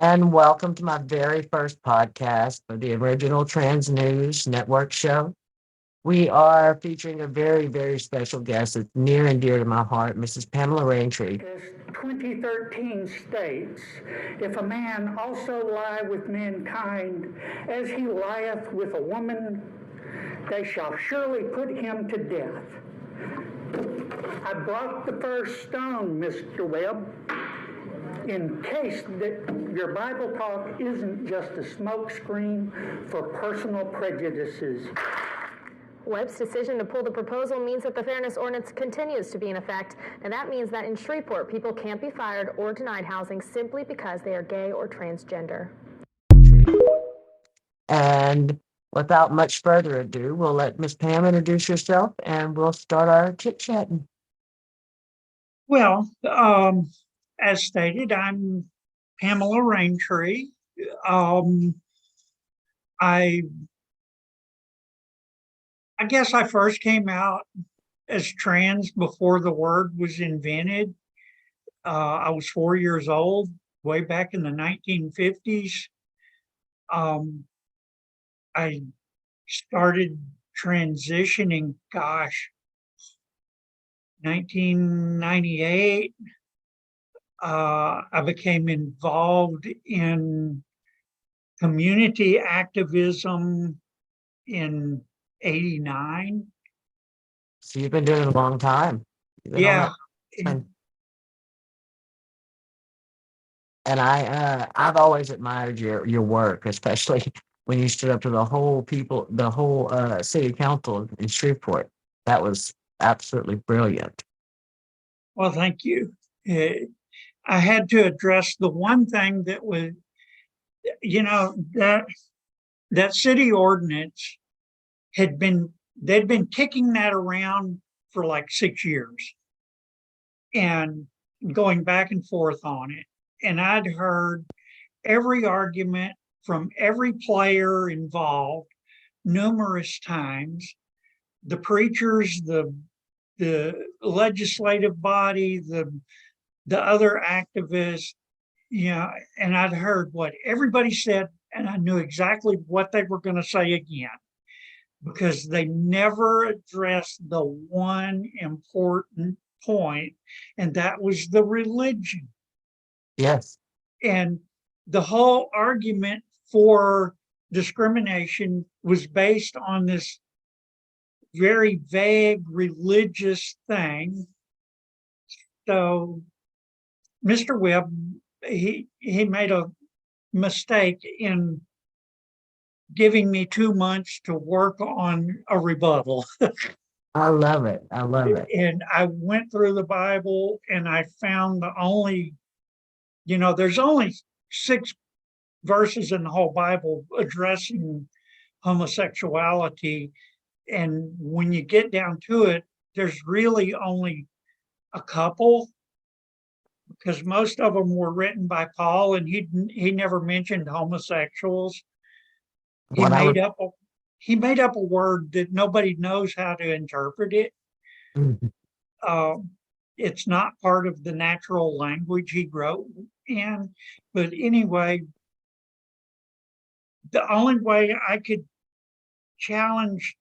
and welcome to my very first podcast for the original Trans News Network show. We are featuring a very, very special guest that's near and dear to my heart, Mrs. Pamela Raintree. As 2013 states, if a man also lie with mankind as he lieth with a woman, they shall surely put him to death. I brought the first stone, Mr. Webb, in case that your Bible talk isn't just a smokescreen for personal prejudices. Webb's decision to pull the proposal means that the Fairness Ordinance continues to be in effect, and that means that in Shreveport, people can't be fired or denied housing simply because they are gay or transgender. And without much further ado, we'll let Miss Pam introduce herself and we'll start our chit-chatting. Well, as stated, I'm Pamela Raintree. I guess I first came out as trans before the word was invented. I was 4 years old, way back in the 1950s. I started transitioning, 1998. I became involved in community activism in 89. So you've been doing it a long time. Yeah. And I've always admired your work, especially when you stood up to the whole city council in Shreveport. That was absolutely brilliant. Well, thank you. I had to address the one thing that was, that city ordinance they'd been kicking that around for like 6 years and going back and forth on it. And I'd heard every argument from every player involved numerous times, the preachers, the legislative body, the other activists, and I'd heard what everybody said, and I knew exactly what they were going to say again, because they never addressed the one important point, and that was the religion. Yes. And the whole argument for discrimination was based on this very vague religious thing. So Mr. Webb, he made a mistake in giving me 2 months to work on a rebuttal. I love it. I love it. And I went through the Bible and I found there's only 6 verses in the whole Bible addressing homosexuality. And when you get down to it, there's really only a couple, because most of them were written by Paul, and he never mentioned homosexuals. He made up a word that nobody knows how to interpret it. Mm-hmm. It's not part of the natural language he wrote in. But anyway, the only way I could challenge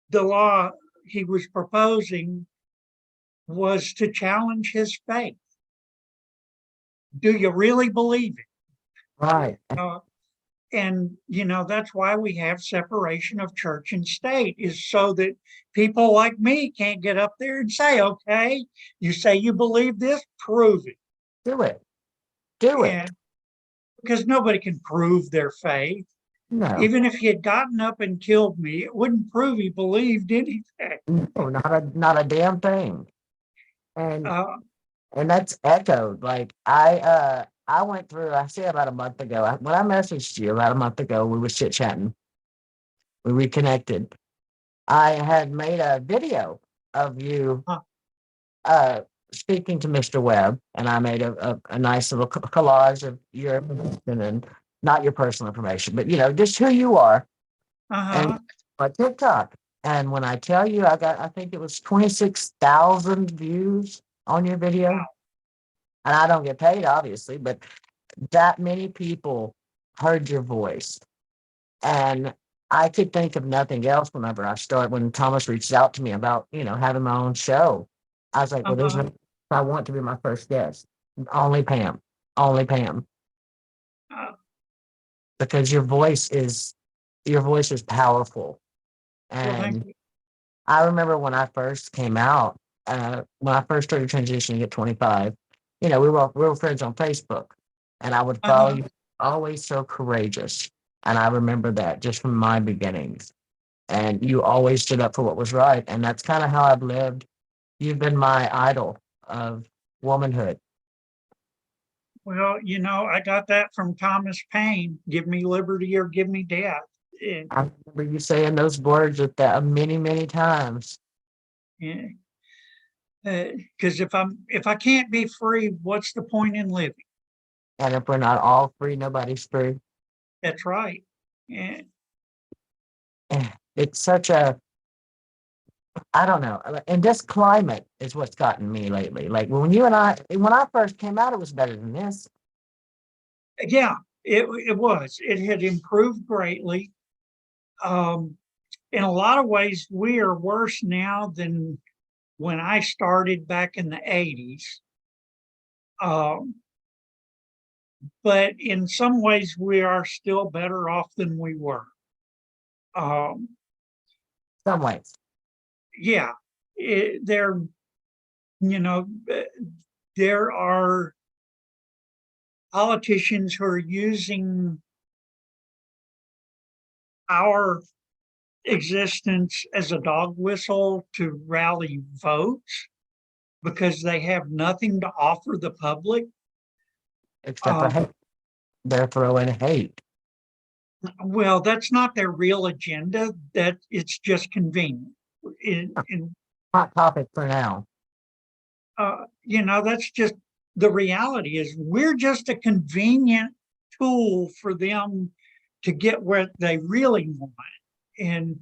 the law he was proposing was to challenge his faith. Do you really believe it? Right. And that's why we have separation of church and state, is so that people like me can't get up there and say, okay, you say you believe this, prove it. Do it. Because nobody can prove their faith. No. Even if he had gotten up and killed me, it wouldn't prove he believed anything. No, not a damn thing. And that's echoed. Like I went through, I say about a month ago, when I messaged you about a month ago, we were chit-chatting, we reconnected. I had made a video of you speaking to Mr. Webb, and I made a nice little collage of your information, and not your personal information, but just who you are. And my TikTok. And when I tell you, I think it was 26,000 views on your video. Wow. And I don't get paid, obviously, but that many people heard your voice. And I could think of nothing else whenever when Thomas reached out to me about, having my own show. I was like, well, there's Uh-huh. no, I want to be my first guest. Only Pam, only Pam, Uh, because your voice is powerful. well, thank And you. I remember when I first came out, when I first started transitioning at 25, we were friends on Facebook, and I would follow Uh-huh. you, always so courageous. And I remember that just from my beginnings. And you always stood up for what was right. And that's kind of how I've lived. You've been my idol of womanhood. Well, I got that from Thomas Paine, give me liberty or give me death. And, I remember you saying those words with that many, many times. because if I can't be free, what's the point in living? And if we're not all free, nobody's free. That's right. And It's such a, I don't know. And this climate is what's gotten me lately. Like when I first came out, it was better than this. yeah, it was. It had improved greatly. In a lot of ways, we are worse now than when I started back in the 80s. Um, but in some ways, we are still better off than we were. Um, Some ways. yeah, there, you know, there are politicians who are using our existence as a dog whistle to rally votes because they have nothing to offer the public. Except for hate. They're throwing hate. Well, that's not their real agenda. That it's just convenient. In Hot topic for now. That's just the reality. Is we're just a convenient tool for them to get what they really want, and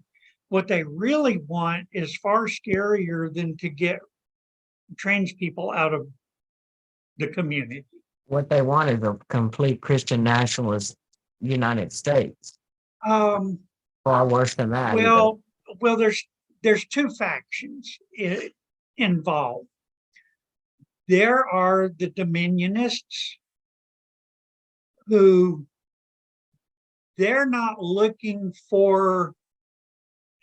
what they really want is far scarier than to get trans people out of the community. What they want is a complete Christian nationalist United States. Um, Far worse than that, even. well, there's two factions involved. There are the dominionists who they're not looking for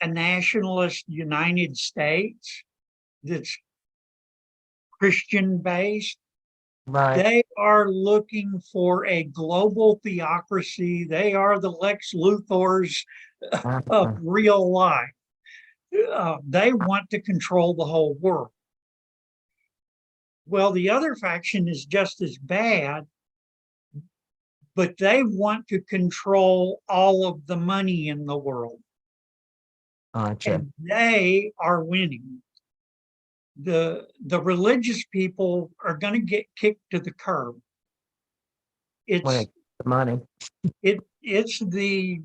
a nationalist United States that's Christian based. Right. They are looking for a global theocracy. They are the Lex Luthors of real life. They want to control the whole world. Well, the other faction is just as bad, but they want to control all of the money in the world. Gotcha. And they are winning. The religious people are going to get kicked to the curb. It's the money. It's the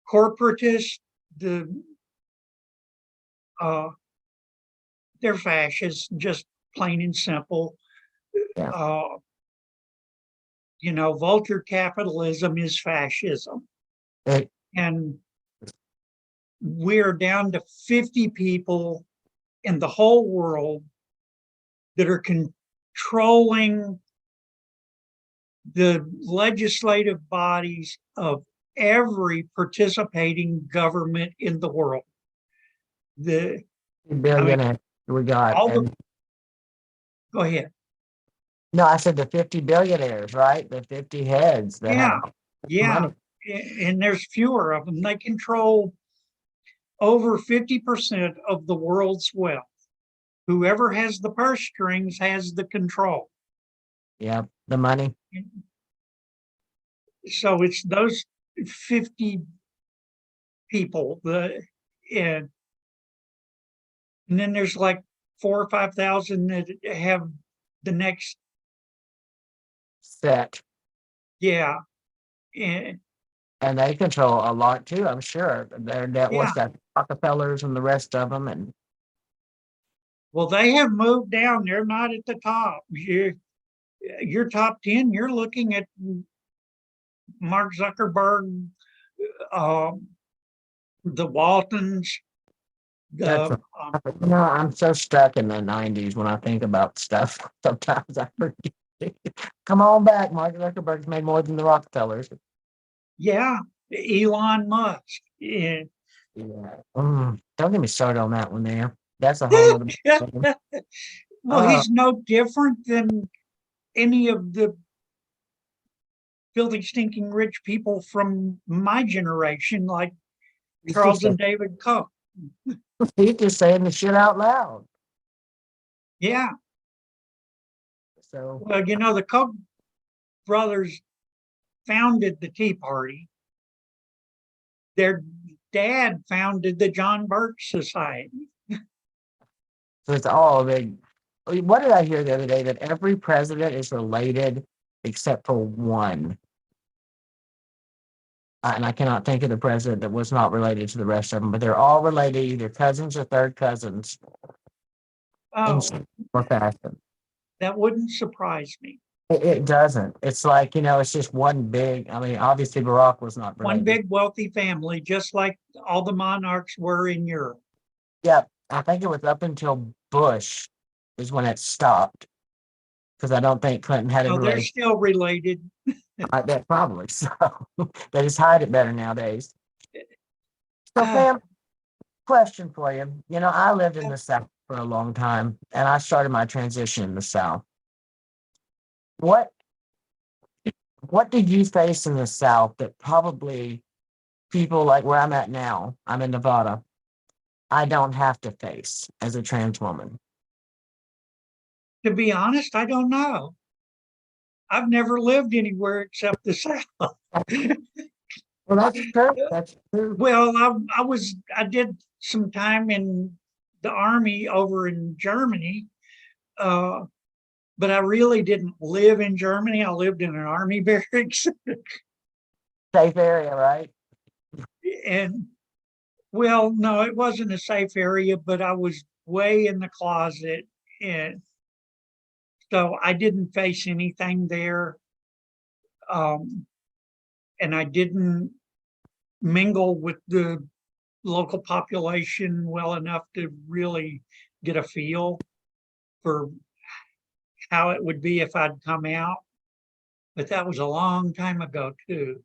corporatists, they're fascists, just plain and simple. Yeah. Vulture capitalism is fascism. It, And we're down to 50 people in the whole world that are controlling the legislative bodies of every participating government in the world. The billionaires we got. Go ahead. No, I said the 50 billionaires, right? The 50 heads that have money. And there's fewer of them. They control over 50% of the world's wealth. Whoever has the purse strings has the control. Yep, the money. So it's those 50 people, and then there's like 4,000 or 5,000 that have the next set. Yeah. And they control a lot too, I'm sure. What's that? Rockefellers and the rest of them. And well, they have moved down. They're not at the top. your top 10, you're looking at Mark Zuckerberg, uh, the Waltons, That's the I'm so stuck in the 90s when I think about stuff. Sometimes I forget. Come on back. Mark Zuckerberg's made more than the Rockefellers. yeah, Elon Musk. Yeah. Yeah. Don't get me started on that one there. That's a whole other. Well, Uh, he's no different than any of the filthy, stinking rich people from my generation, like he's Charles just and David Koch. he's just saying the shit out loud. Yeah. So Well, the Koch brothers founded the Tea Party. Their dad founded the John Birch Society. it's all big. What did I hear the other day? That every president is related except for one. And I cannot think of the president that was not related to the rest of them, but they're all related, either cousins or third cousins in Oh, some or fashion. that wouldn't surprise me. It doesn't. It's like, it's just one big, I mean, obviously Barack was not One related. big wealthy family, just like all the monarchs were in Europe. Yep. I think it was up until Bush is when it stopped. Because I don't think Clinton had a No, they're relation. still related. I bet probably so. They just hide it better nowadays. So, Pam, question for you. I lived in the South for a long time, and I started my transition in the South. What what did you face in the South that probably people like where I'm at now, I'm in Nevada, I don't have to face as a trans woman? To be honest, I don't know. I've never lived anywhere except the South. Well, that's true. That's true. Well, I did some time in the army over in Germany, uh, but I really didn't live in Germany. I lived in an army barracks, Safe area, right? and well, no, it wasn't a safe area, but I was way in the closet, and so I didn't face anything there, um, and I didn't mingle with the local population well enough to really get a feel for how it would be if I'd come out. But that was a long time ago too.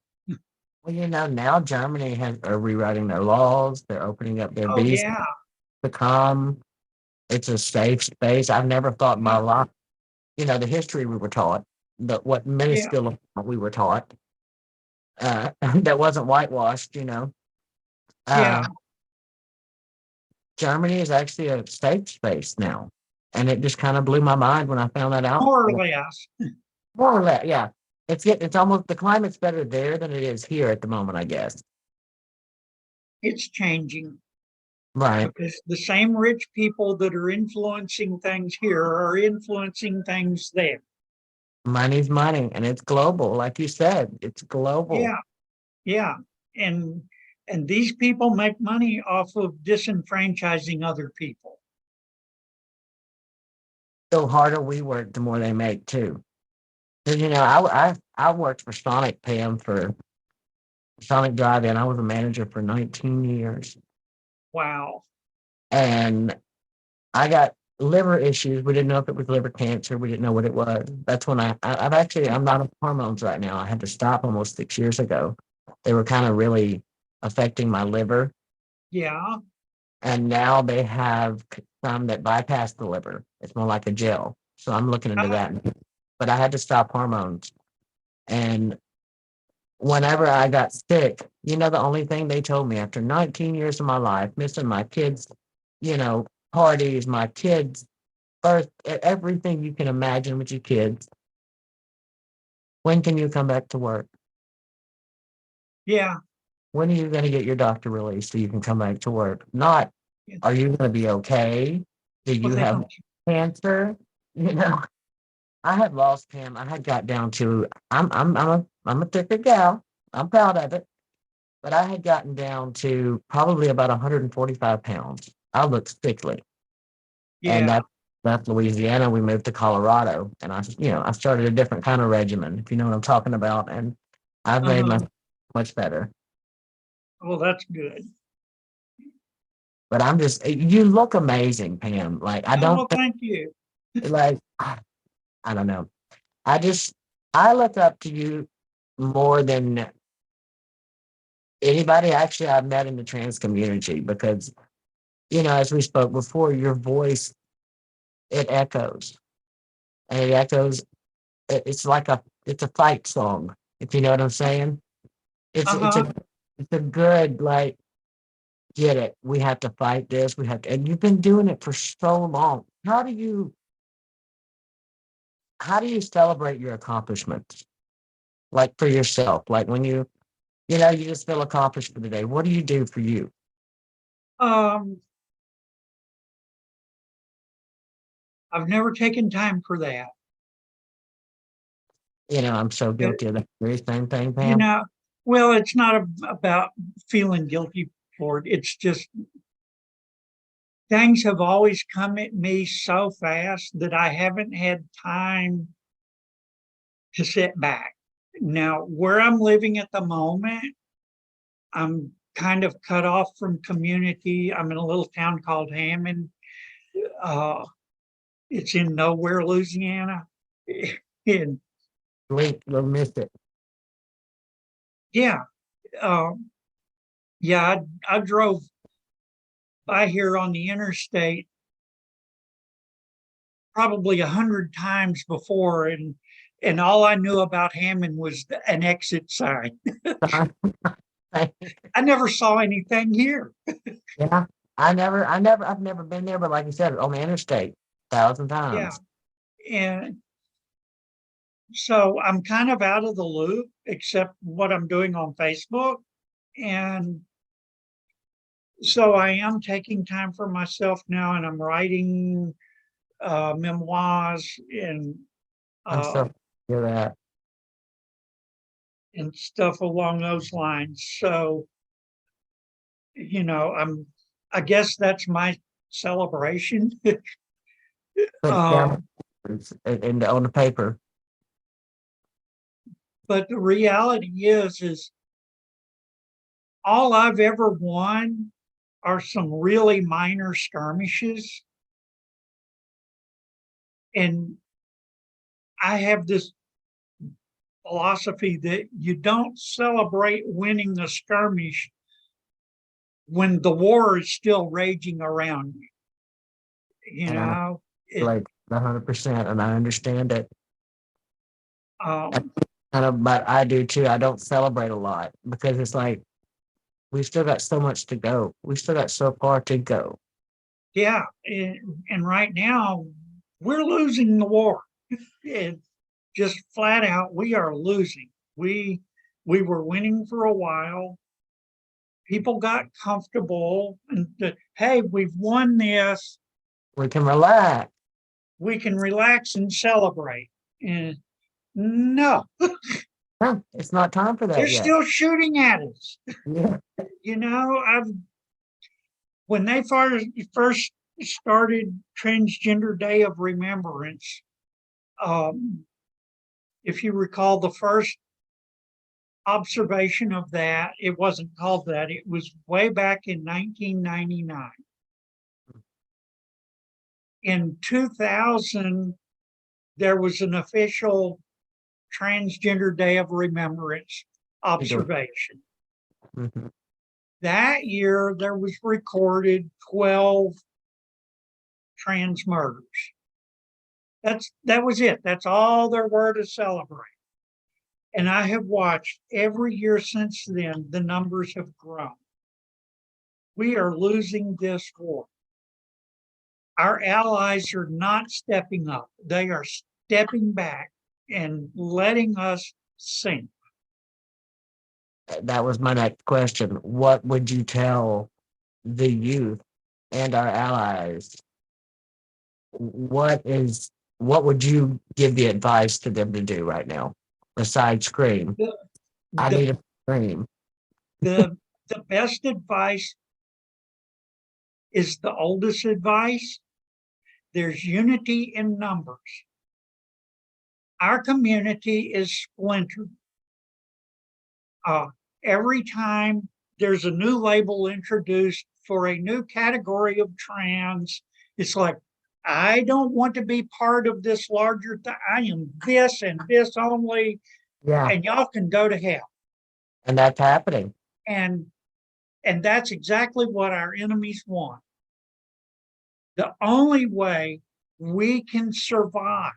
Well, now Germany are rewriting their laws. They're opening up their Oh visas yeah, to come. It's a safe space. I've never thought in my yeah, life, the history we were taught, what yeah, minuscule we were taught, that wasn't whitewashed. yeah, Uh, Germany is actually a safe space now. And it just kind of blew my mind when I found that out. more or less. More or less, yeah. It's almost the climate's better there than it is here at the moment, I guess. It's changing Right. because the same rich people that are influencing things here are influencing things there. Money's money, and it's global, like you said. It's global. Yeah, yeah. And and these people make money off of disenfranchising other people. The harder we work, the more they make too. Because I worked for Sonic Pam for Sonic Drive-In. I was a manager for 19 years, Wow. and I got liver issues. We didn't know if it was liver cancer. We didn't know what it was. That's when I'm not on hormones right now. I had to stop almost 6 years ago. They were kind of really affecting my liver, Yeah. and now they have some that bypass the liver. It's more like a gel. So I'm looking into that. But I had to stop hormones. And whenever I got sick, the only thing they told me after 19 years of my life, missing my kids, you know, parties, my kids' birth, everything you can imagine with your kids. When can you come back to work? Yeah. When are you going to get your doctor released so you can come back to work? Not, are you going to be okay? Did Well, you they have don't. cancer? You know, I had lost him. I had got down to, I'm a thicker gal. I'm proud of it. But I had gotten down to probably about 145 pounds. I looked sickly. And Yeah. left Louisiana, we moved to Colorado, and I started a different kind of regimen, if you know what I'm talking about, and I've made Uh-huh. my much better. Well, that's good. But you look amazing, Pam. Like, I Oh, don't well, thank you. like, I don't know. I just, I look up to you more than anybody actually I've met in the trans community because, as we spoke before, your voice, it echoes and it echoes. It's like it's a fight song, if you know what I'm saying. It's, it's Uh-huh. a, it's a good, like, get it. We have to fight this. And you've been doing it for so long. How do you celebrate your accomplishments? Like for yourself, like when you just feel accomplished for the day. What do you do for you? Um, I've never taken time for that. I'm so Uh, guilty of that very same thing, You Pam. know, well, it's not about feeling guilty for it. It's just things have always come at me so fast that I haven't had time to sit back. Now, where I'm living at the moment, I'm kind of cut off from community. I'm in a little town called Hammond. Uh, it's in nowhere, Louisiana. And You'll miss it. yeah, um, yeah, I drove by here on the interstate probably 100 times before, and all I knew about Hammond was an exit sign. I never saw anything here. Yeah, I've never been there, but like you said, on the interstate, 1,000 Yeah, times. and so I'm kind of out of the loop, except what I'm doing on Facebook, and so I am taking time for myself now, and I'm writing memoirs I'm uh, so hear that. and stuff along those lines. So I guess that's my celebration. Put it um, down on the paper. but the reality is all I've ever won are some really minor skirmishes. And I have this philosophy that you don't celebrate winning the skirmish when the war is still raging around you. You And I know, it, like 100%, and I understand it. I um, kind of, but I do too. I don't celebrate a lot because it's like we still got so much to go. We still got so far to go. yeah. And right now, we're losing the war. It, just flat out, we are losing. We were winning for a while. People got comfortable and hey, we've won this. We can relax. We can relax and celebrate. And no, No, it's not time for they're that yet. still shooting at us. Yeah. I've when they first started Transgender Day of Remembrance, um, if you recall, the first observation of that, it wasn't called that. It was way back in 1999. In 2000, there was an official Transgender Day of Remembrance observation. Mm-hmm. That year, there was recorded 12 trans murders. That was it. That's all there were to celebrate. And I have watched every year since then, the numbers have grown. We are losing this war. Our allies are not stepping up. They are stepping back and letting us sink. That was my next question. What would you tell the youth and our allies? What would you give the advice to them to do right now besides scream? The, I the, need to scream. the, the best advice is the oldest advice, there's unity in numbers. Our community is splintered. Every time there's a new label introduced for a new category of trans, it's like, I don't want to be part of this larger thing. I am this and this only, and y'all can go to hell. And that's happening. And that's exactly what our enemies want. The only way we can survive,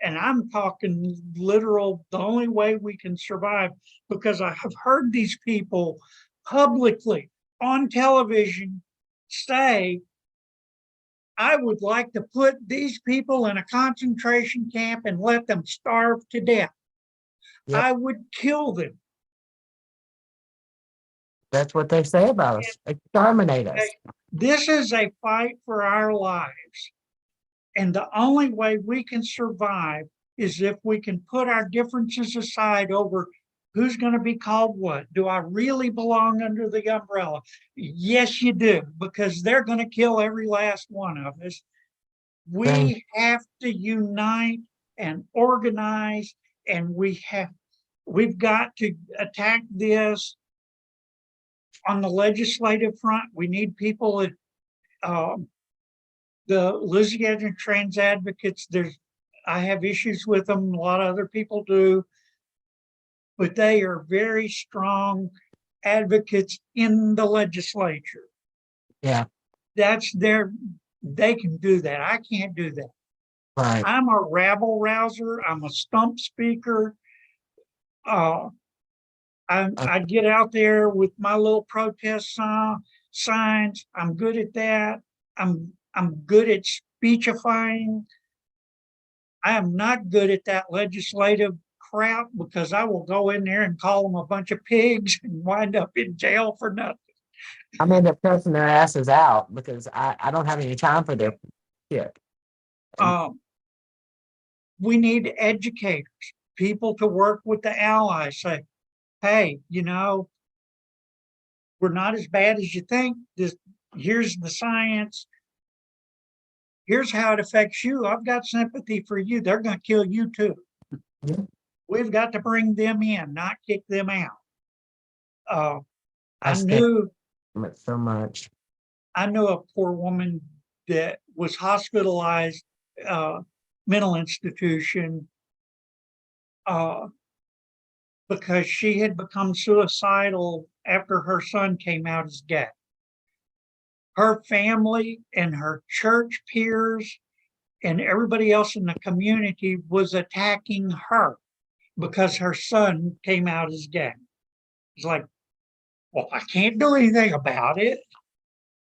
and I'm talking literal, the only way we can survive, because I have heard these people publicly on television say, I would like to put these people in a concentration camp and let them starve to death. Yep. I would kill them. That's what they say about us. Exterminate us. This is a fight for our lives. And the only way we can survive is if we can put our differences aside over who's going to be called what. Do I really belong under the umbrella? Yes, you do, because they're going to kill every last one of us. We have to unite and organize, and we've got to attack this on the legislative front. We need people at the Louisiana Trans Advocates. I have issues with them. A lot of other people do, but they are very strong advocates in the legislature. Yeah, they can do that. I can't do that. Right. I'm a rabble rouser. I'm a stump speaker. I get out there with my little protest signs. I'm good at that. I'm good at speechifying. I am not good at that legislative crap, because I will go in there and call them a bunch of pigs and wind up in jail for nothing. I mean, they're pressing their asses out because I don't have any time for their shit. We need educators, people to work with the allies, say, hey, we're not as bad as you think. Here's the science. Here's how it affects you. I've got sympathy for you. They're going to kill you too. Yeah. We've got to bring them in, not kick them out. I knew so much. I knew a poor woman that was hospitalized, mental institution, because she had become suicidal after her son came out as gay. Her family and her church peers and everybody else in the community was attacking her because her son came out as gay. It's like, well, I can't do anything about it.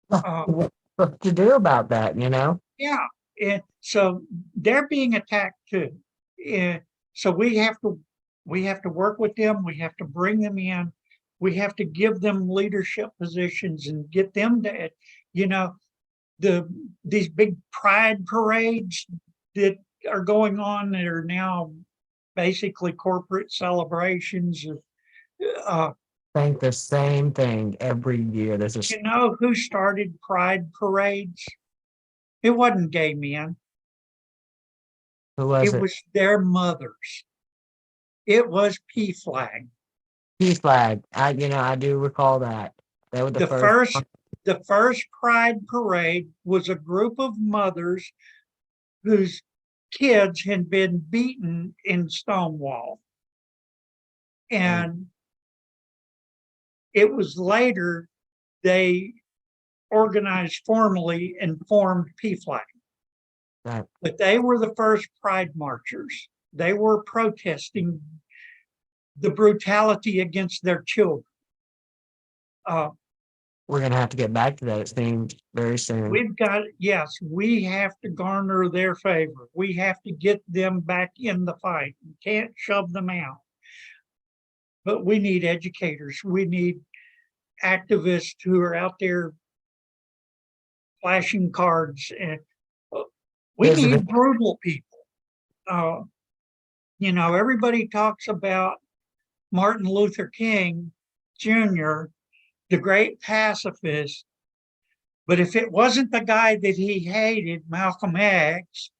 What to do about that, Yeah. And so they're being attacked too. So we have to work with them. We have to bring them in. We have to give them leadership positions and get them to, these big pride parades that are going on that are now basically corporate celebrations. Think the same thing every year. You know who started pride parades? It wasn't gay men. Who was it? It was their mothers. It was PFLAG. PFLAG. I do recall that. They were the first. The first pride parade was a group of mothers whose kids had been beaten in Stonewall. And it was later they organized formally and formed PFLAG. Right. But they were the first pride marchers. They were protesting the brutality against their children. We're going to have to get back to that, it seems, very soon. We have to garner their favor. We have to get them back in the fight. We can't shove them out. But we need educators. We need activists who are out there flashing cards. And we need brutal people. Everybody talks about Martin Luther King Jr., the great pacifist, But if it wasn't the guy that he hated, Malcolm X,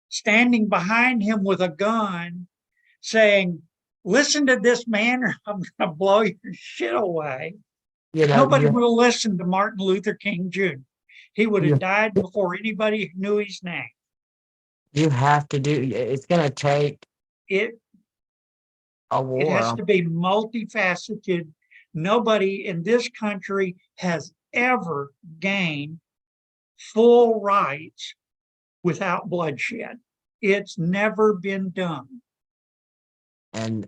standing behind him with a gun saying, listen to this man or I'm going to blow your shit away. You know, Nobody would have listened to Martin Luther King Jr. He would have died before anybody knew his name. you have to do. It's going to take It a it has war. to be multifaceted. Nobody in this country has ever gained full rights without bloodshed. It's never been done. And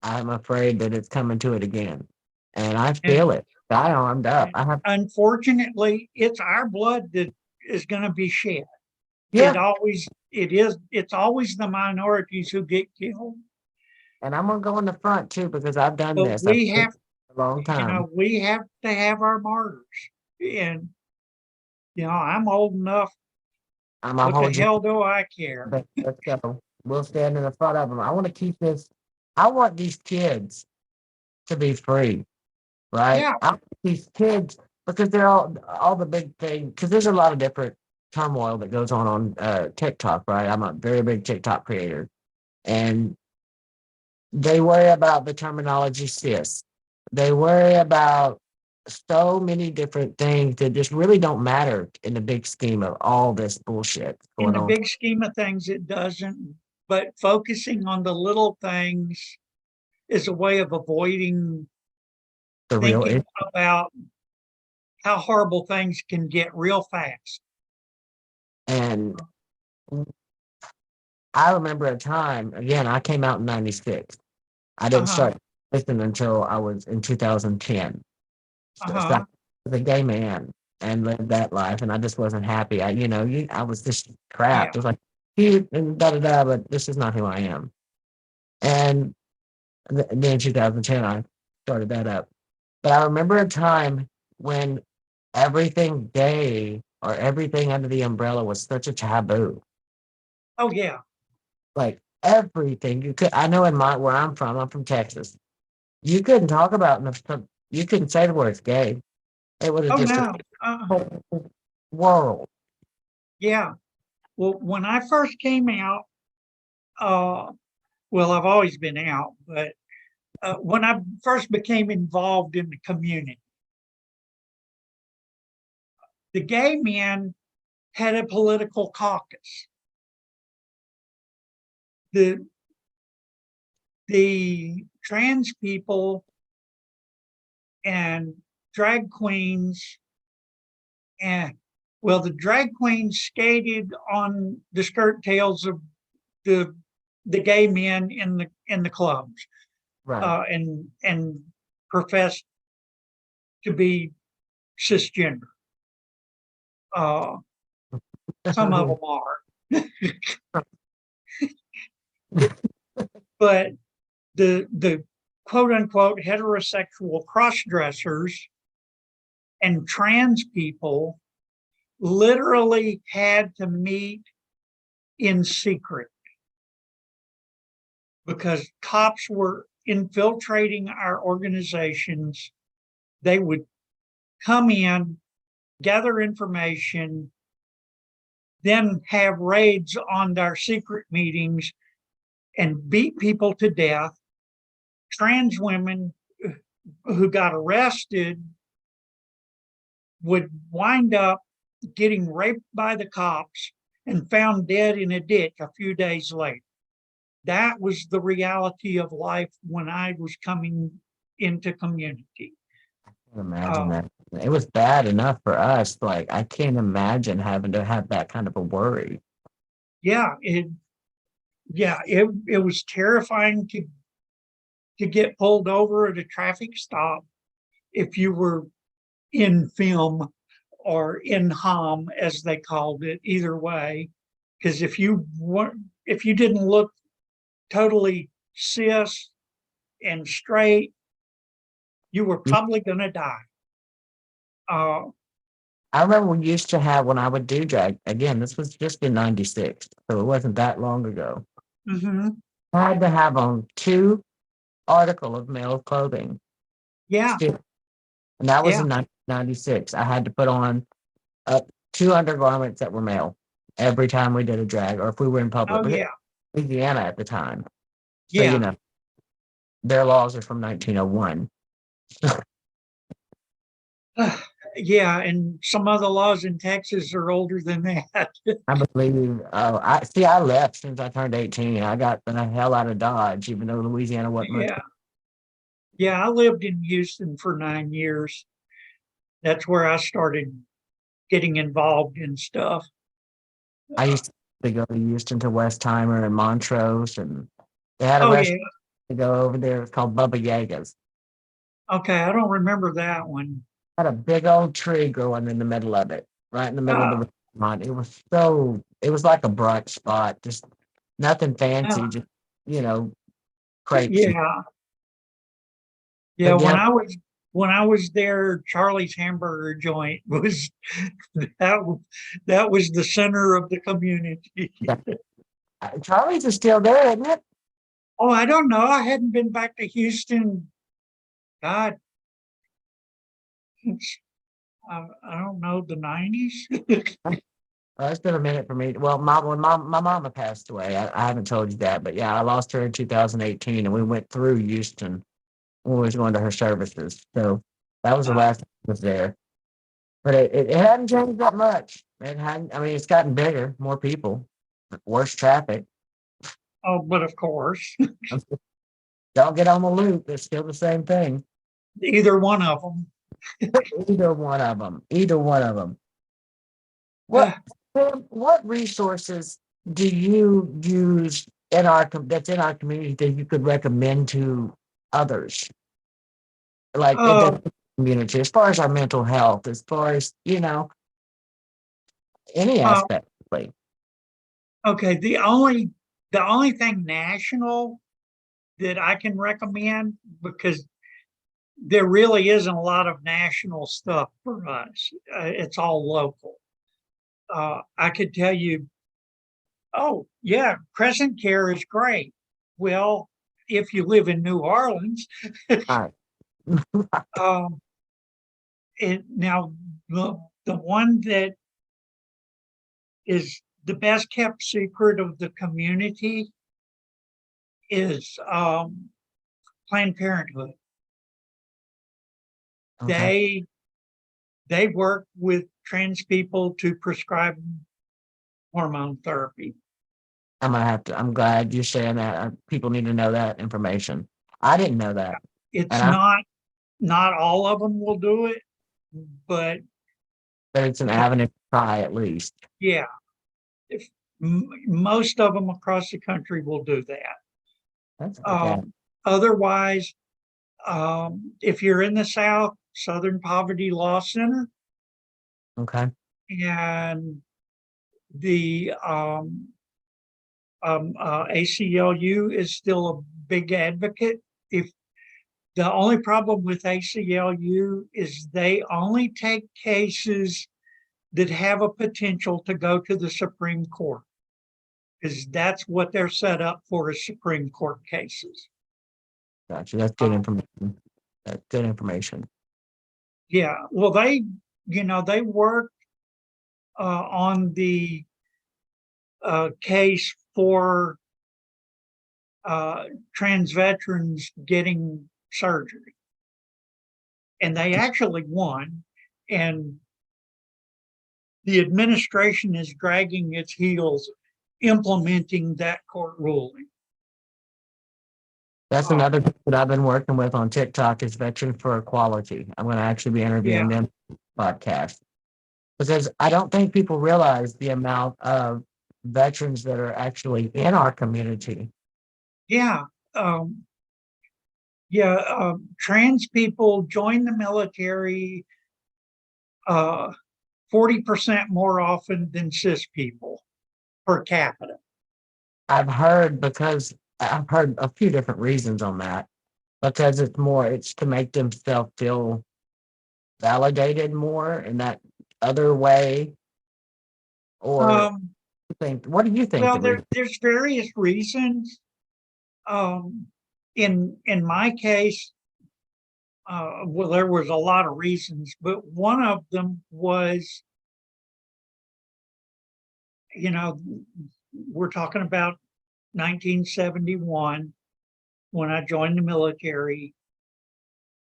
I'm afraid that it's coming to it again. And I And feel it. I armed up. I have, unfortunately, it's our blood that is going to be shed. yeah. It's always the minorities who get killed. And I'm going to go in the front too, because I've done But this. I've we done have, it a long time. we have to have our martyrs. And, I'm old enough. I'm going What to the hold you. hell do I care? Let's go. We'll stand in the front of them. I want to keep this. I want these kids to be free, right? Yeah, I want these kids, because they're all the big thing, because there's a lot of different turmoil that goes on TikTok, right? I'm a very big TikTok creator. And they worry about the terminology cis. They worry about so many different things that just really don't matter in the big scheme of all this bullshit in going the on. big scheme of things, it doesn't. But focusing on the little things is a way of avoiding The real thinking issue. about how horrible things can get real fast. And I remember a time, again, I came out in 96. I didn't Uh-huh. start listening until I was in 2010. So I Uh-huh. was a gay man and lived that life, and I just wasn't happy. I was just Yeah. trapped. It was like, cute and da da da, but this is not who I am. And then in 2010, I started that up. But I remember a time when everything gay or everything under the umbrella was such a taboo. Oh yeah. Like everything you could. I know where I'm from Texas. You couldn't talk about you couldn't say the words gay. It would have Oh just no. whole world. Yeah. Well, when I first came out, uh, well, I've always been out, but when I first became involved in the community, the gay men had a political caucus. The the trans people and drag queens and well, the drag queens skated on the skirt tails of the the gay men in the clubs, Right. and professed to be cisgender. Uh, some of them are, but the quote unquote heterosexual cross dressers and trans people literally had to meet in secret because cops were infiltrating our organizations. They would come in, gather information, then have raids on our secret meetings and beat people to death. Trans women who got arrested would wind up getting raped by the cops and found dead in a ditch a few days later. That was the reality of life when I was coming into community. Imagine that. It was bad enough for us. Like, I can't imagine having to have that kind of a worry. Yeah, it was terrifying to get pulled over at a traffic stop if you were in film or in hom, as they called it, either way. Because if you didn't look totally cis and straight, you were probably going to die. I remember we used to have, when I would do drag, again, this was just in 96, so it wasn't that long ago. Mm-hmm. I had to have on 2 articles of male clothing. Yeah. Still, And that was Yeah. in 1996. I had to put on two undergarments that were male every time we did a drag or if we were in public. Oh, But it yeah. was Louisiana at the time. So, Yeah. their laws are from 1901. Yeah. And some other laws in Texas are older than that. I believe, I left since I turned 18. I got the hell out of Dodge, even though Louisiana wasn't much. Yeah. Yeah. I lived in Houston for 9 years. That's where I started getting involved in stuff. I used to go to Houston to Westheimer and Montrose, and they had a Oh, yeah. restaurant to go over there. It's called Bubba Yaga's. Okay. I don't remember that one. Had a big old tree growing in the middle of it, right in the middle of Uh, the restaurant. It was like a brunch spot, just nothing fancy, uh, just, crepes. yeah. Yeah. But yeah, When I was there, Charlie's hamburger joint was that was the center of the community. Charlie's is still there, isn't it? Oh, I don't know. I hadn't been back to Houston. God, since I don't know, the 90s. It's been a minute for me. Well, when my mama passed away, I haven't told you that, but yeah, I lost her in 2018, and we went through Houston when we was going to her services. So that was the last time I was there. But it hadn't changed that much. It hadn't. I mean, it's gotten bigger, more people, worse traffic. Oh, but of course, Don't get on the loop. It's still the same thing. either one of them. Either one of them. Either one of them. Uh, What resources do you use that's in our community that you could recommend to others? Like in uh, the community, as far as our mental health, as far as, any uh, aspect, like, okay, the only thing national that I can recommend, because there really isn't a lot of national stuff for us. It's all local. I could tell you, oh yeah, Crescent Care is great. Well, if you live in New Orleans, all um, now the one that is the best kept secret of the community is Planned Parenthood. okay. They work with trans people to prescribe hormone therapy. I'm glad you're saying that. People need to know that information. I didn't know that. It's And not all of them will do it, but but it's an avenue to try at least. yeah, if most of them across the country will do that. That's okay. Otherwise, if you're in the South, Southern Poverty Law Center Okay. and the ACLU is still a big advocate. If the only problem with ACLU is they only take cases that have a potential to go to the Supreme Court, because that's what they're set up for, is Supreme Court cases. Gotcha. That's good information. That's good information. Yeah, well, they work on the case for trans veterans getting surgery, and they actually won. And the administration is dragging its heels implementing that court ruling. That's another group that I've been working with on TikTok is Veterans for Equality. I'm going to actually be interviewing them podcast because I don't think people realize the amount of veterans that are actually in our community. Yeah. Trans people join the military 40% more often than cis people per capita. I've heard a few different reasons on that because it's to make themselves feel validated more in that other way. Or what do you think Well, the reason? there's various reasons. In my case, well, there was a lot of reasons, but one of them was, you know, we're talking about 1971 when I joined the military.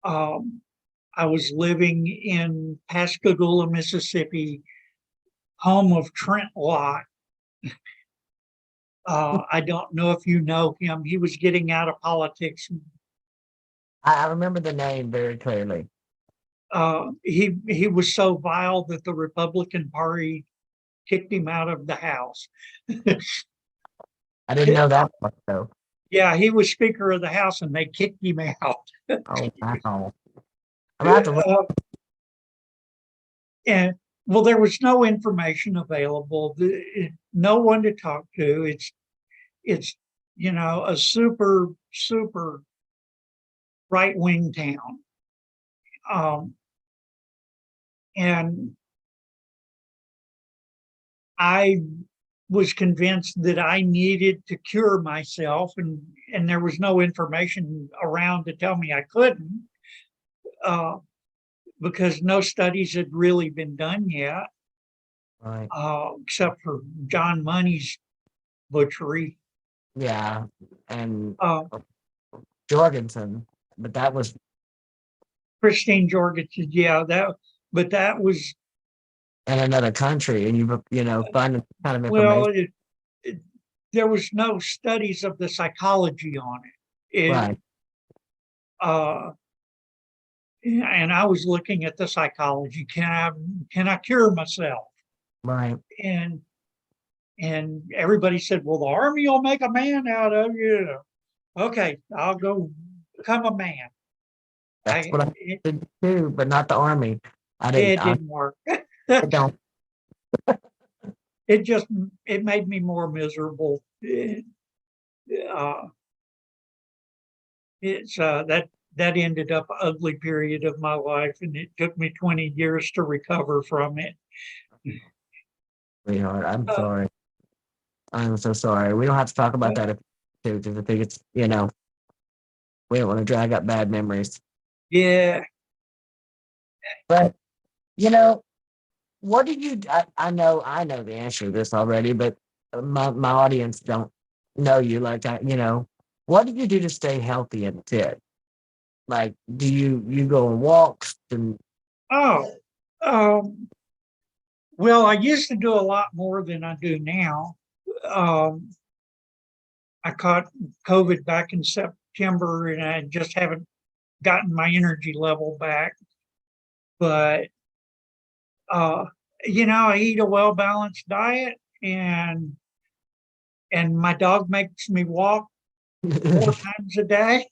I was living in Pascagoula, Mississippi, home of Trent Lott. I don't know if you know him. He was getting out of politics. I remember the name very clearly. He was so vile that the Republican Party kicked him out of the House. I didn't know that part, though. Yeah, he was Speaker of the House and they kicked him out. Oh, wow. I'm about to And well, there was no information available, no one to talk to. It's a super right wing town, and I was convinced that I needed to cure myself, and there was no information around to tell me I couldn't, because no studies had really been done yet, right. except for John Money's butchery. Yeah, and Uh, Jorgensen, but that was Christine Jorgensen, yeah, that was, in another country, and find the kind of well, information. there was no studies of the psychology on it. Right. Uh, and I was looking at the psychology. Can I cure myself? Right. And everybody said, well, the Army will make a man out of you. Okay, I'll go become a man. That's what I did too, but not the Army. It didn't work. I don't. It made me more miserable. It's that ended up an ugly period of my life, and it took me 20 years to recover from it. Sweetheart, I'm sorry. I'm so sorry. We don't have to talk about that too, because I think it's we don't want to drag up bad memories. Yeah. But what did you? I know the answer to this already, but my audience don't know you like what did you do to stay healthy and fit? Like, do you go on walks and? Oh, well, I used to do a lot more than I do now. I caught COVID back in September, and I just haven't gotten my energy level back. But I eat a well balanced diet, and my dog makes me walk 4 times a day.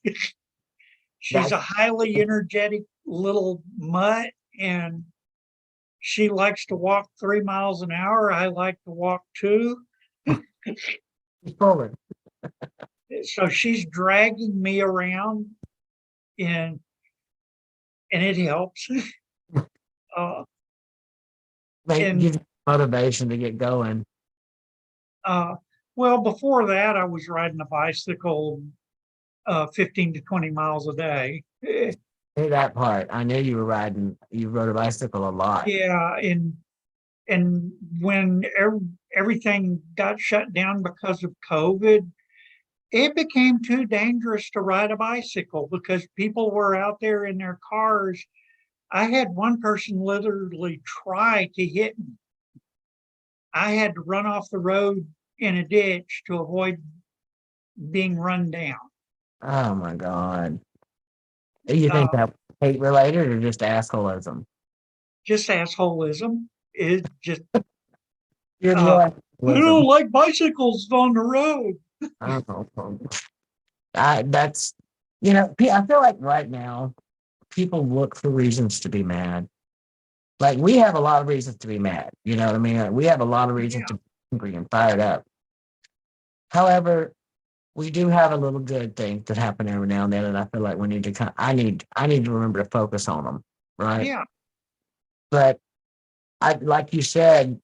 She's a highly energetic little mutt, and she likes to walk 3 miles an hour. I like to walk 2. So she's dragging me around, and it helps. Gives motivation to get going. Well, before that, I was riding a bicycle 15 to 20 miles a day. Hey, that part. I knew you rode a bicycle a lot. Yeah, and when everything got shut down because of COVID, it became too dangerous to ride a bicycle because people were out there in their cars. I had one person literally try to hit me. I had to run off the road in a ditch to avoid being run down. Oh my God. Do you think that was hate related or just assholism? Just assholism. It just I don't like bicycles on the road. That's I feel like right now people look for reasons to be mad. Like, we have a lot of reasons to be mad. You know what I mean? Like, we have a lot of reasons to be angry and fired up. However, we do have a little good things that happen every now and then, and I feel like we need to I need to remember to focus on them, right? Yeah. But like you said,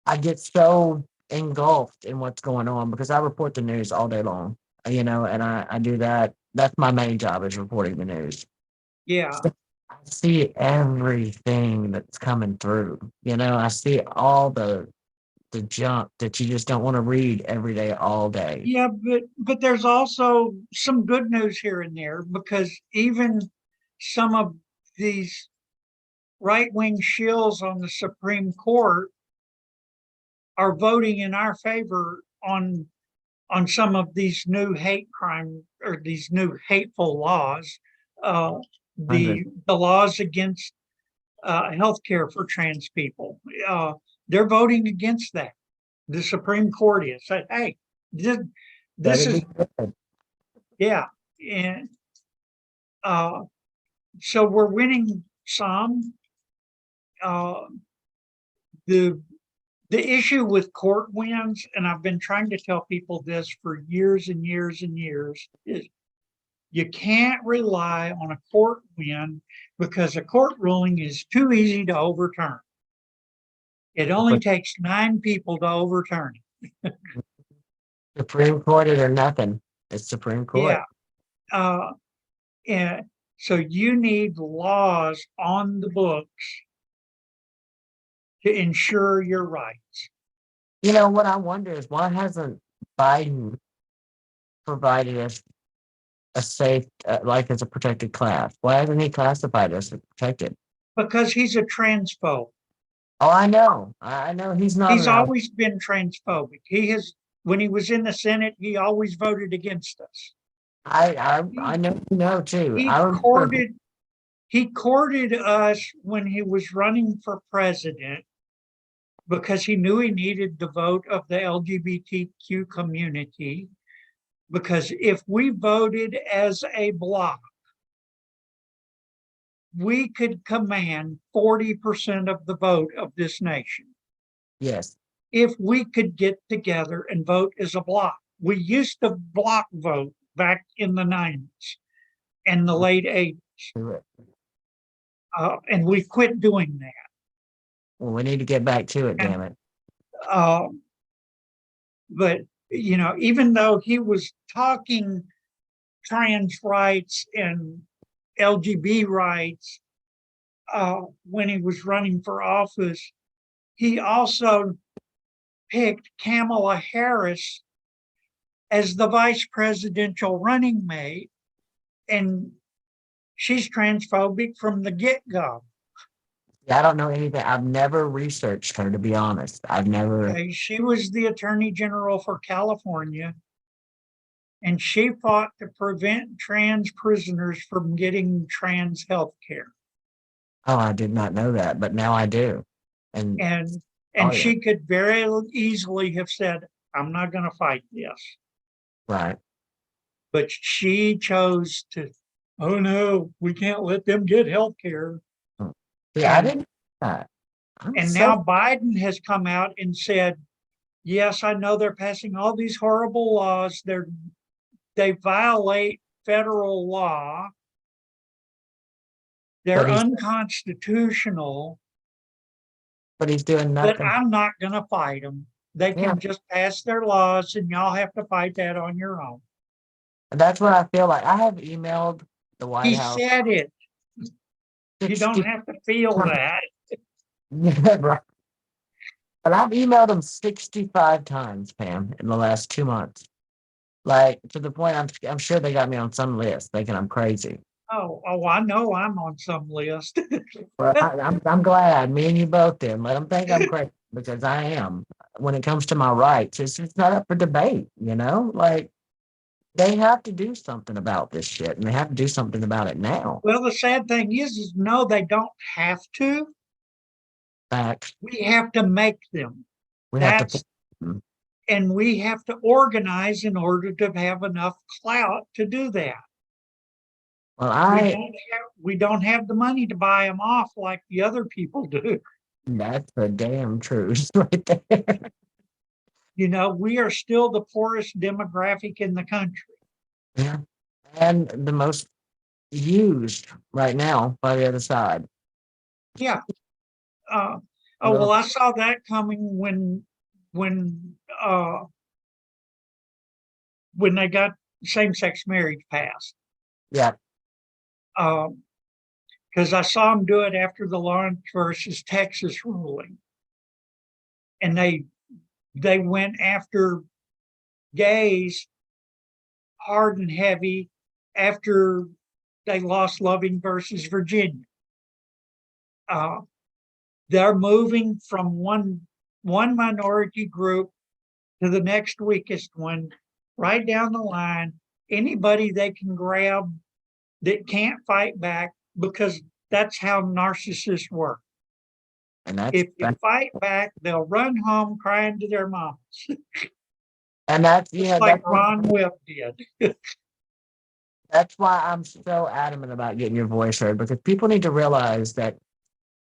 I get so engulfed in what's going on because I report the news all day long, and I do that. That's my main job, is reporting the news. Yeah. I see everything that's coming through. I see all the junk that you just don't want to read every day, all day. Yeah, but there's also some good news here and there, because even some of these right-wing shills on the Supreme Court are voting in our favor on some of these new hate crime, or these new hateful laws, uh, the laws against health care for trans people. They're voting against that. The Supreme Court is said, hey, this is Good. yeah, and so we're winning some. Uh, the the issue with court wins, and I've been trying to tell people this for years and years and years, is you can't rely on a court win, because a court ruling is too easy to overturn. It only takes 9 people to overturn it. Supreme Court or nothing. It's Supreme Court. Yeah. And so you need laws on the books to ensure your rights. What I wonder is, why hasn't Biden provided us a safe life as a protected class? Why hasn't he classified us as protected? Because he's a transphobe. Oh, I know. I know he's not. He's always been transphobic. When he was in the Senate, he always voted against us. I know too. He courted us when he was running for president, because he knew he needed the vote of the LGBTQ community. Because if we voted as a bloc, we could command 40% of the vote of this nation. Yes. If we could get together and vote as a bloc. We used to bloc vote back in the 90s and the late 80s. And we quit doing that. Well, we need to get back to it, damn it. But, even though he was talking trans rights and LGBT rights when he was running for office, he also picked Kamala Harris as the vice presidential running mate, and she's transphobic from the get-go. I don't know anything. I've never researched her, to be honest. I've never. Okay, she was the attorney general for California, and she fought to prevent trans prisoners from getting trans health care. Oh, I did not know that, but now I do. And she could very easily have said, I'm not going to fight this. Right. But she chose to, oh no, we can't let them get health care. Yeah, I didn't know that. Now Biden has come out and said, yes, I know they're passing all these horrible laws. They violate federal law. They're unconstitutional. But he's doing nothing. But I'm not going to fight them. They can just pass their laws, and y'all have to fight that on your own. That's what I feel like. I have emailed the White House. He said it. You don't have to feel that. Right. But I've emailed them 65 times, Pam, in the last 2 months. Like, to the point I'm sure they got me on some list thinking I'm crazy. Oh, I know I'm on some list. Well, I'm glad. Me and you both did. Let them think I'm crazy, because I am. When it comes to my rights, it's not up for debate, Like, they have to do something about this shit, and they have to do something about it now. Well, the sad thing is no, they don't have to. Facts. We have to make them. And we have to organize in order to have enough clout to do that. Well, we don't have the money to buy them off like the other people do. That's the damn truth right there. We are still the poorest demographic in the country. Yeah. And the most used right now by the other side. Yeah. Well, I saw that coming when they got same-sex marriage passed. Yeah. because I saw them do it after the Lawrence versus Texas ruling. And they went after gays hard and heavy after they lost Loving versus Virginia. They're moving from one minority group to the next weakest one, right down the line. Anybody they can grab that can't fight back, because that's how narcissists work. And if you fight back, they'll run home crying to their moms. And that's, yeah, like that's Ron Whip did. That's why I'm so adamant about getting your voice heard, because people need to realize that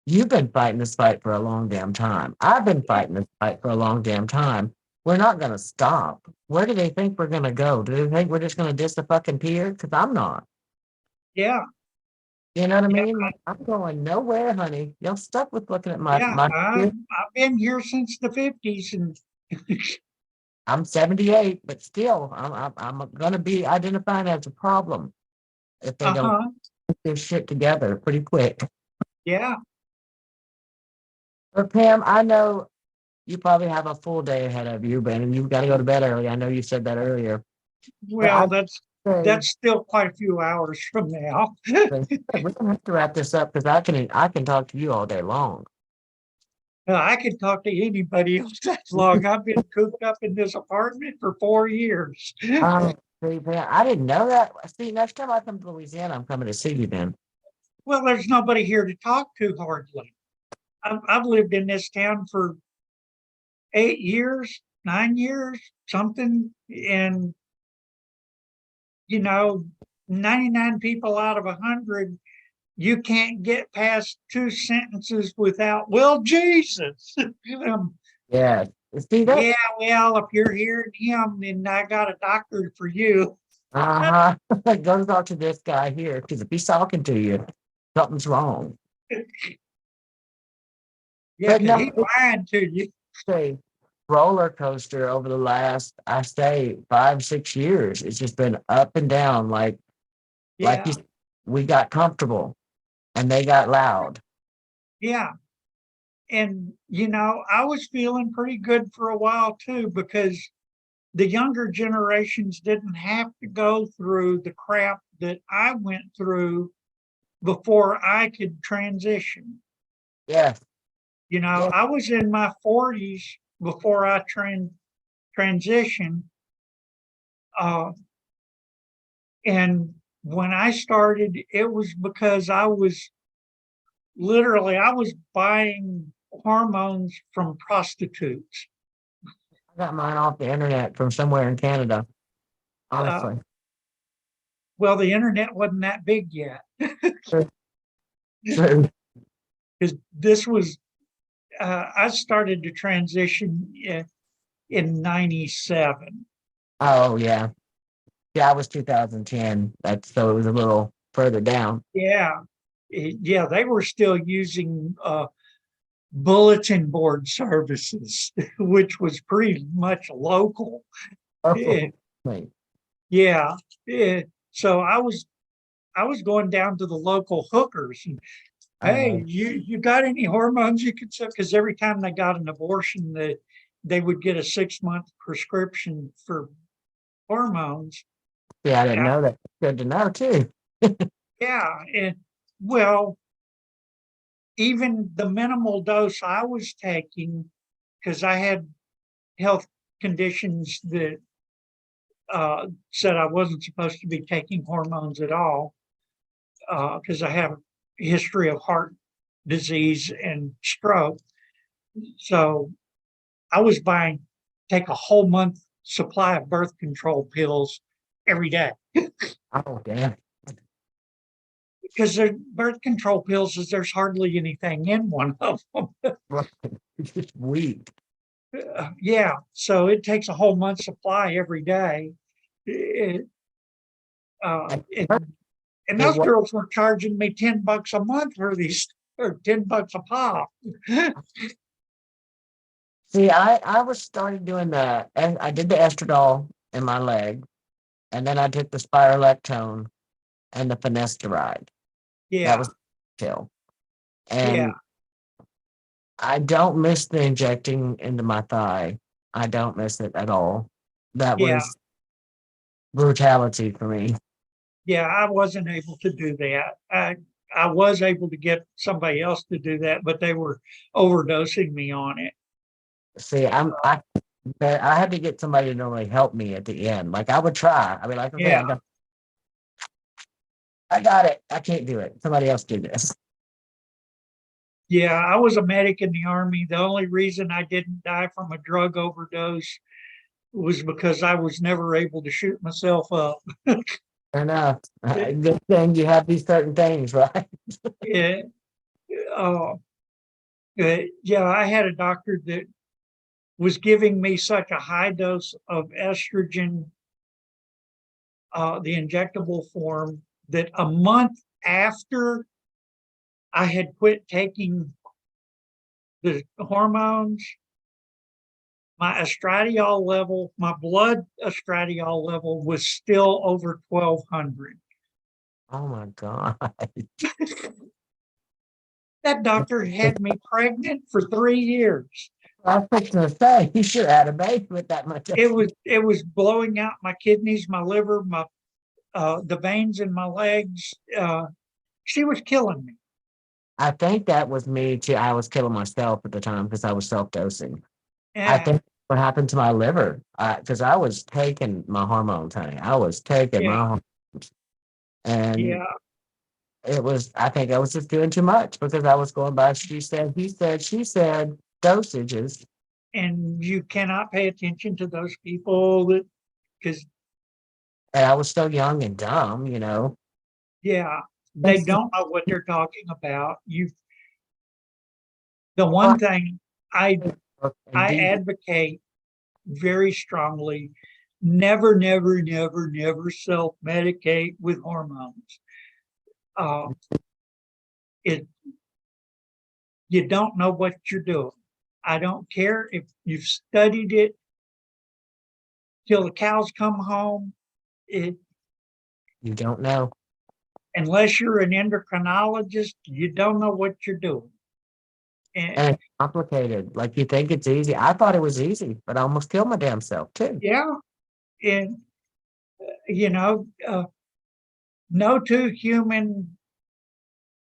you've been fighting this fight for a long damn time. I've been fighting this fight for a long damn time. We're not going to stop. Where do they think we're going to go? Do they think we're just going to diss the fucking pier? Because I'm not. Yeah. You know what I mean? Like, I'm going nowhere, honey. Y'all stuck with looking at my I've been here since the 50s, and I'm 78, but still, I'm going to be identified as a problem if they don't put their shit together pretty quick. Yeah. But Pam, I know you probably have a full day ahead of you, and you've got to go to bed early. I know you said that earlier. Well, that's still quite a few hours from now. We're gonna have to wrap this up, because I can talk to you all day long. I can talk to anybody else that long. I've been cooped up in this apartment for 4 years. See, Pam, I didn't know that. See, next time I come to Louisiana, I'm coming to see you then. Well, there's nobody here to talk to hardly. I've lived in this town for 8 years, 9 years, something, and 99 people out of 100, you can't get past 2 sentences without, well, Jesus. Yeah. See that? Yeah, well, if you're hearing him, then I got a doctor for you. Go talk to this guy here, because if he's talking to you, something's wrong. Yeah, because he's lying to you. Say, roller coaster over the last, I say, 5-6 years. It's just been up and down. Like we got comfortable, and they got loud. Yeah. And, I was feeling pretty good for a while too, because the younger generations didn't have to go through the crap that I went through before I could transition. Yes. I was in my 40s before I transitioned. And when I started, it was because I was buying hormones from prostitutes. I got mine off the internet from somewhere in Canada, honestly. Well, the internet wasn't that big yet. True. Because this was, I started to transition in 97. Oh, yeah. Yeah, I was 2010. So it was a little further down. Yeah. Yeah, they were still using bulletin board services, which was pretty much local. Yeah. So I was going down to the local hookers and, hey, you got any hormones you could sell? Because every time they got an abortion, they would get a 6-month prescription for hormones. Yeah, I didn't know that. Good to know too. Yeah, and well, even the minimal dose I was taking, because I had health conditions that said I wasn't supposed to be taking hormones at all, because I have a history of heart disease and stroke. So I was take a whole month supply of birth control pills every day. Oh, damn. Because the birth control pills, there's hardly anything in one of them. It's just weak. Yeah, so it takes a whole month supply every day. And those girls were charging me $10 a month for these, or $10 a pop. See, I was started doing I did the estradiol in my leg, and then I took the spironolactone and the finasteride. Yeah. That was pill. Yeah. And I don't miss the injecting into my thigh. I don't miss it at all. That Yeah. was brutality for me. Yeah, I wasn't able to do that. I was able to get somebody else to do that, but they were overdosing me on it. See, I had to get somebody to normally help me at the end. Like I would try. I mean, like, okay, Yeah. I got it. I can't do it. Somebody else do this. Yeah, I was a medic in the Army. The only reason I didn't die from a drug overdose was because I was never able to shoot myself up. Fair enough. It, Good thing you have these certain things, right? it, uh, yeah, I had a doctor that was giving me such a high dose of estrogen, the injectable form, that a month after I had quit taking the hormones, my estradiol level, my blood estradiol level was still over 1200. Oh my God. That doctor had me pregnant for 3 years. I was fixing to say, you should have had a baby with that much. It was blowing out my kidneys, my liver, my the veins in my legs. She was killing me. I think that was me too. I was killing myself at the time because I was self-dosing. I Yeah, think what happened to my liver, because I was taking my hormones, honey. I was taking my yeah, hormones. And yeah. I think I was just doing too much because I was going by, she said, he said, she said, dosages. And you cannot pay attention to those people that, because And I was so young and dumb, you know. yeah, they That's don't know what they're talking about. The why one thing I I indeed, advocate very strongly, never self-medicate with hormones. Uh, it You don't know what you're doing. I don't care if you've studied it till the cows come home. It you don't know. Unless you're an endocrinologist, you don't know what you're doing. And And it's complicated. Like you think it's easy. I thought it was easy, but I almost killed my damn self too. yeah, and you know, no two human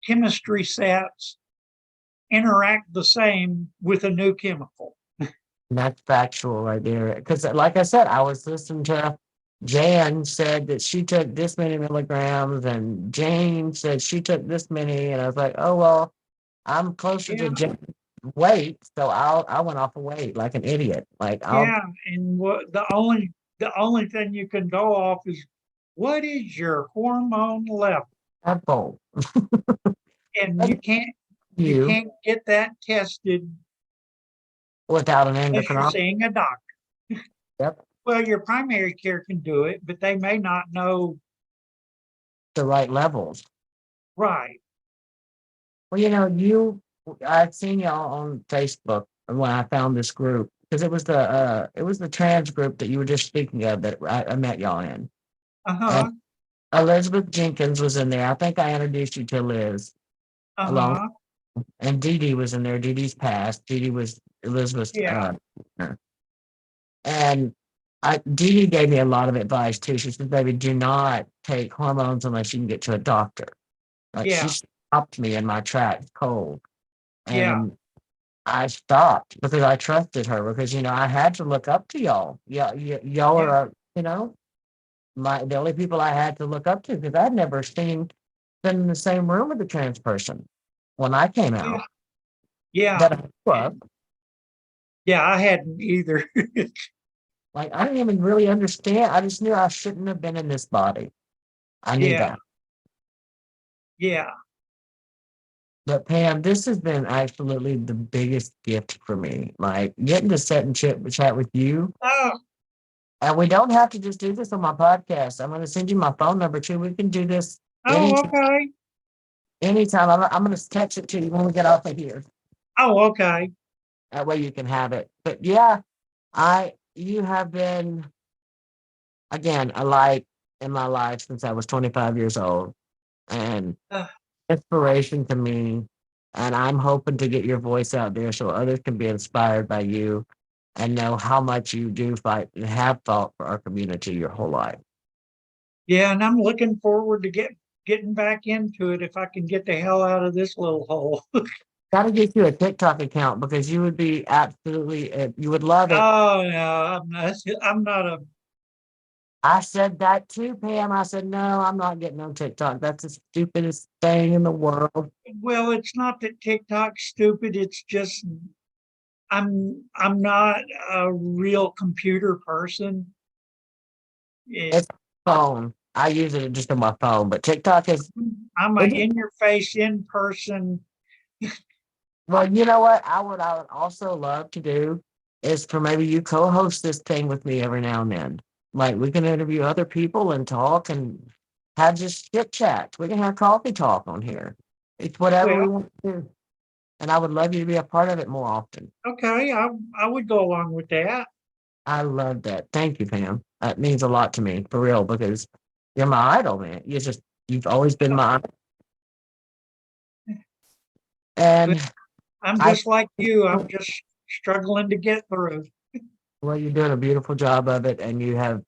chemistry sets interact the same with a new chemical. And that's factual right there. Because, like I said, I was listening to Jan said that she took this many milligrams, and Jane said she took this many, and I was like, oh well, I'm closer to Yeah, Jane's weight, so I went off of weight like an idiot. Like I'll yeah, and the only thing you can go off is what is your hormone level, have both. and you You can't get that tested without an unless you're endocrinologist. seeing a doctor. Yep, Well, your primary care can do it, but they may not know the right levels. right. Well, I've seen y'all on Facebook when I found this group because it was the trans group that you were just speaking of that I met y'all in. And Uh-huh. Elizabeth Jenkins was in there. I think I introduced you to Liz along, Uh-huh. and Dee Dee was in there. Dee Dee's passed. Dee Dee was Elizabeth's. Yeah. And Dee Dee gave me a lot of advice too. She said, "Baby, do not take hormones unless you can get to a doctor." Like she Yeah. stopped me in my tracks cold, Yeah. and I stopped because I trusted her because I had to look up to y'all. Yeah, y'all Yeah. are the only people I had to look up to because I'd never been in the same room with a trans person when I came Yeah. out Yeah. that I grew up. Yeah, I hadn't either. Like I didn't even really understand. I just knew I shouldn't have been in this body. I knew Yeah. that. Yeah. But Pam, this has been absolutely the biggest gift for me. Like getting to sit and chat with you. Oh, And we don't have to just do this on my podcast. I'm going to send you my phone number too. We can do this okay. anytime. I'm going to text it to you when we get off of here. Oh, okay. That way you can have it. But yeah, you have been, again, a light in my life since I was 25 years old. And Uh, inspiration to me, and I'm hoping to get your voice out there so others can be inspired by you and know how much you do fight and have fought for our community your whole life. Yeah, and I'm looking forward to getting back into it if I can get the hell out of this little hole. Got to get you a TikTok account because you would be absolutely, you would love it. Oh no, I'm not a I said that too, Pam. I said, no, I'm not getting on TikTok. That's the stupidest thing in the world. well, it's not that TikTok's stupid, it's just I'm not a real computer person. It's phone. I use it just on my phone, but TikTok is, I'm a it, in your face, in person. well, you know what? I would also love to do is for maybe you co-host this thing with me every now and then. Like we can interview other people and talk and have just chit chat. We can have coffee talk on here. It's whatever we Well, want to do. And I would love you to be a part of it more often. okay, I would go along with that. I love that. Thank you, Pam. That means a lot to me, for real, because you're my idol, man. You've always been my idol. But And I'm I, just like you. I'm just struggling to get through. well, you're doing a beautiful job of it, and you have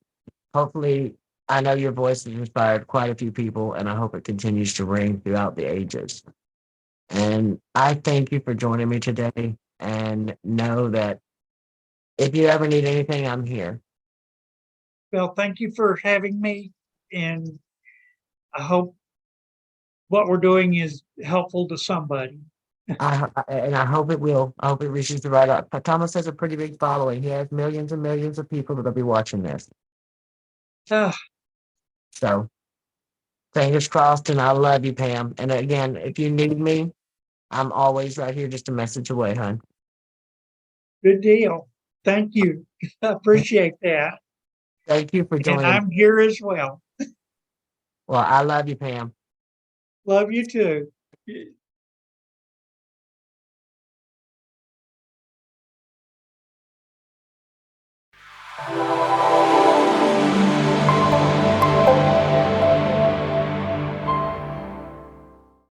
hopefully, I know your voice has inspired quite a few people, and I hope it continues to ring throughout the ages. And I thank you for joining me today, and know that if you ever need anything, I'm here. Well, thank you for having me, and I hope what we're doing is helpful to somebody. And I hope it will. I hope it reaches the right. Thomas has a pretty big following. He has millions and millions of people that'll be watching this. Uh, So fingers crossed, and I love you, Pam. And again, if you need me, I'm always right here, just a message away, hon. Good deal. Thank you. I appreciate that. Thank you for And joining. I'm here as well. Well, I love you, Pam. Love you too.